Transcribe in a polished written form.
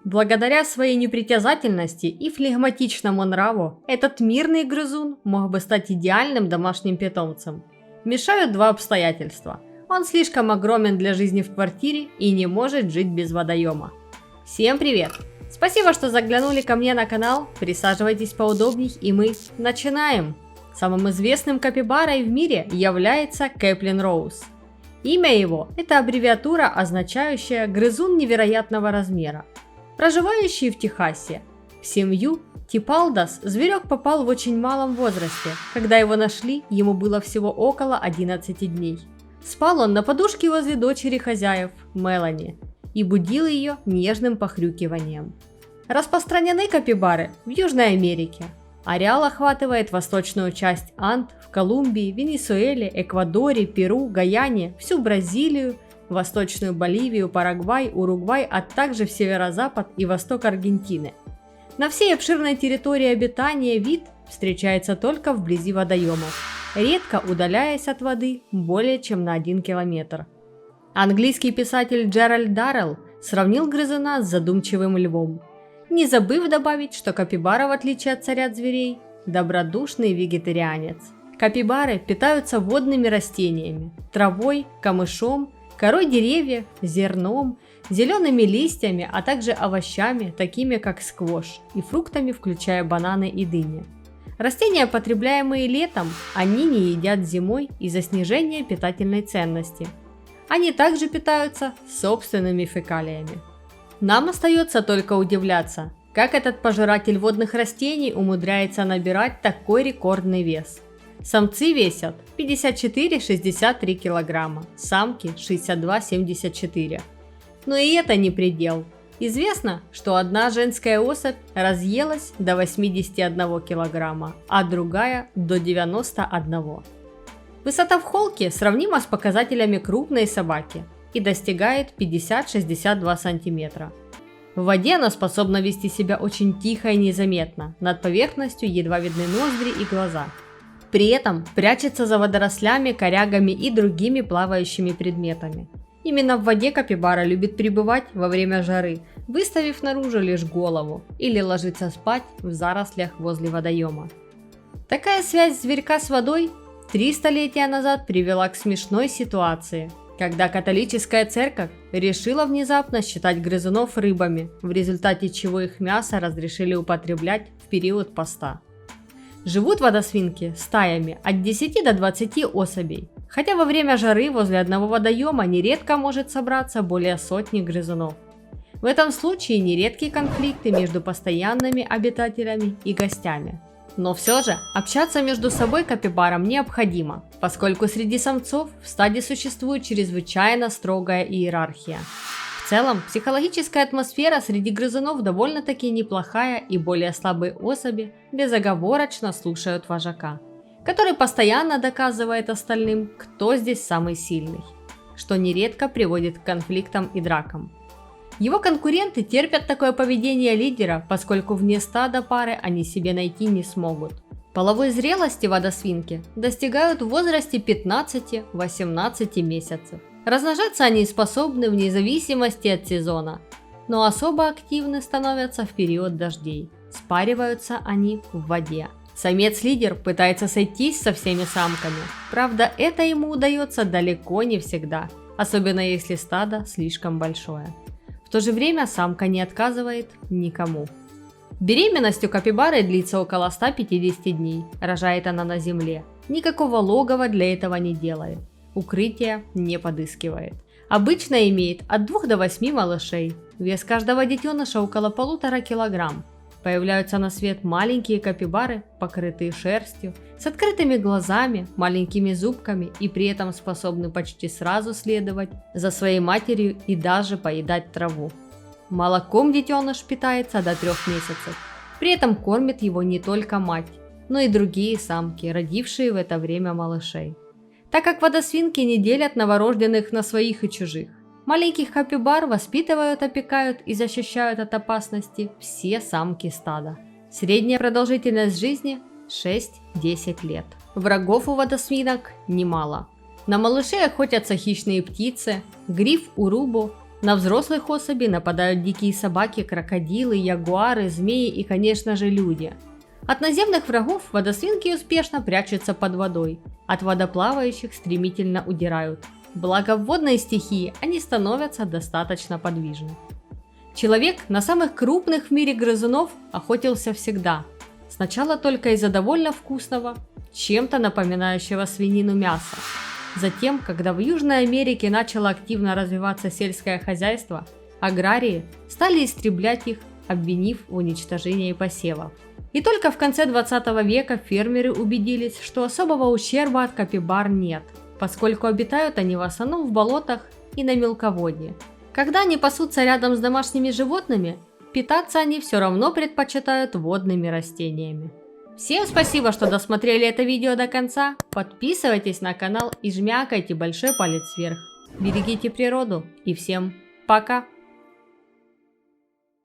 Благодаря своей непритязательности и флегматичному нраву, этот мирный грызун мог бы стать идеальным домашним питомцем. Мешают два обстоятельства. Он слишком огромен для жизни в квартире и не может жить без водоема. Всем привет! Спасибо, что заглянули ко мне на канал, присаживайтесь поудобней и мы начинаем! Самым известным капибарой в мире является Кэплин Роуз. Имя его – это аббревиатура, означающая «грызун невероятного размера». Проживающий в Техасе, в семью Типалдас зверек попал в очень малом возрасте. Когда его нашли, ему было всего около 11 дней. Спал он на подушке возле дочери хозяев, Мелани, и будил ее нежным похрюкиванием. Распространены капибары в Южной Америке. Ареал охватывает восточную часть Анд в Колумбии, Венесуэле, Эквадоре, Перу, Гаяне, всю Бразилию, Восточную Боливию, Парагвай, Уругвай, а также в северо-запад и восток Аргентины. На всей обширной территории обитания вид встречается только вблизи водоемов, редко удаляясь от воды более чем на 1 километр. Английский писатель Джеральд Даррелл сравнил грызуна с задумчивым львом, не забыв добавить, что капибара, в отличие от царя зверей, добродушный вегетарианец. Капибары питаются водными растениями, травой, камышом, корой деревьев, зерном, зелеными листьями, а также овощами, такими как сквош, и фруктами, включая бананы и дыни. Растения, потребляемые летом, они не едят зимой из-за снижения питательной ценности. Они также питаются собственными фекалиями. Нам остается только удивляться, как этот пожиратель водных растений умудряется набирать такой рекордный вес. Самцы весят 54-63 килограмма, самки 62-74. Но и это не предел. Известно, что одна женская особь разъелась до 81 килограмма, а другая до 91. Высота в холке сравнима с показателями крупной собаки и достигает 50-62 сантиметра. В воде она способна вести себя очень тихо и незаметно, над поверхностью едва видны ноздри и глаза. При этом прячется за водорослями, корягами и другими плавающими предметами. Именно в воде капибара любит пребывать во время жары, выставив наружу лишь голову, или ложиться спать в зарослях возле водоема. Такая связь зверька с водой 3 столетия назад привела к смешной ситуации, когда католическая церковь решила внезапно считать грызунов рыбами, в результате чего их мясо разрешили употреблять в период поста. Живут водосвинки стаями от 10 до 20 особей, хотя во время жары возле одного водоема нередко может собраться более сотни грызунов. В этом случае нередки конфликты между постоянными обитателями и гостями. Но все же общаться между собой капибарам необходимо, поскольку среди самцов в стаде существует чрезвычайно строгая иерархия. В целом, психологическая атмосфера среди грызунов довольно-таки неплохая, и более слабые особи безоговорочно слушают вожака, который постоянно доказывает остальным, кто здесь самый сильный, что нередко приводит к конфликтам и дракам. Его конкуренты терпят такое поведение лидера, поскольку вне стада пары они себе найти не смогут. Половой зрелости водосвинки достигают в возрасте 15-18 месяцев. Размножаться они способны вне зависимости от сезона, но особо активны становятся в период дождей. Спариваются они в воде. Самец-лидер пытается сойтись со всеми самками, правда, это ему удается далеко не всегда, особенно если стадо слишком большое. В то же время самка не отказывает никому. Беременность у капибары длится около 150 дней, рожает она на земле. Никакого логова для этого не делает, укрытия не подыскивает. Обычно имеет от 2 до 8 малышей, вес каждого детеныша около 1,5 килограмм. Появляются на свет маленькие капибары, покрытые шерстью, с открытыми глазами, маленькими зубками и при этом способны почти сразу следовать за своей матерью и даже поедать траву. Молоком детеныш питается до 3 месяцев. При этом кормит его не только мать, но и другие самки, родившие в это время малышей. Так как водосвинки не делят новорожденных на своих и чужих, маленьких капибар воспитывают, опекают и защищают от опасности все самки стада. Средняя продолжительность жизни 6-10 лет. Врагов у водосвинок немало. На малышей охотятся хищные птицы, гриф урубу, На взрослых особей нападают дикие собаки, крокодилы, ягуары, змеи и, конечно же, люди. От наземных врагов водосвинки успешно прячутся под водой, от водоплавающих стремительно удирают. Благо в водной стихии они становятся достаточно подвижны. Человек на самых крупных в мире грызунов охотился всегда. Сначала только из-за довольно вкусного, чем-то напоминающего свинину мяса. Затем, когда в Южной Америке начало активно развиваться сельское хозяйство, аграрии стали истреблять их, обвинив в уничтожении посевов. И только в конце 20 века фермеры убедились, что особого ущерба от капибар нет, поскольку обитают они в основном в болотах и на мелководье. Когда они пасутся рядом с домашними животными, питаться они все равно предпочитают водными растениями. Всем спасибо, что досмотрели это видео до конца. Подписывайтесь на канал и жмякайте большой палец вверх. Берегите природу и всем пока!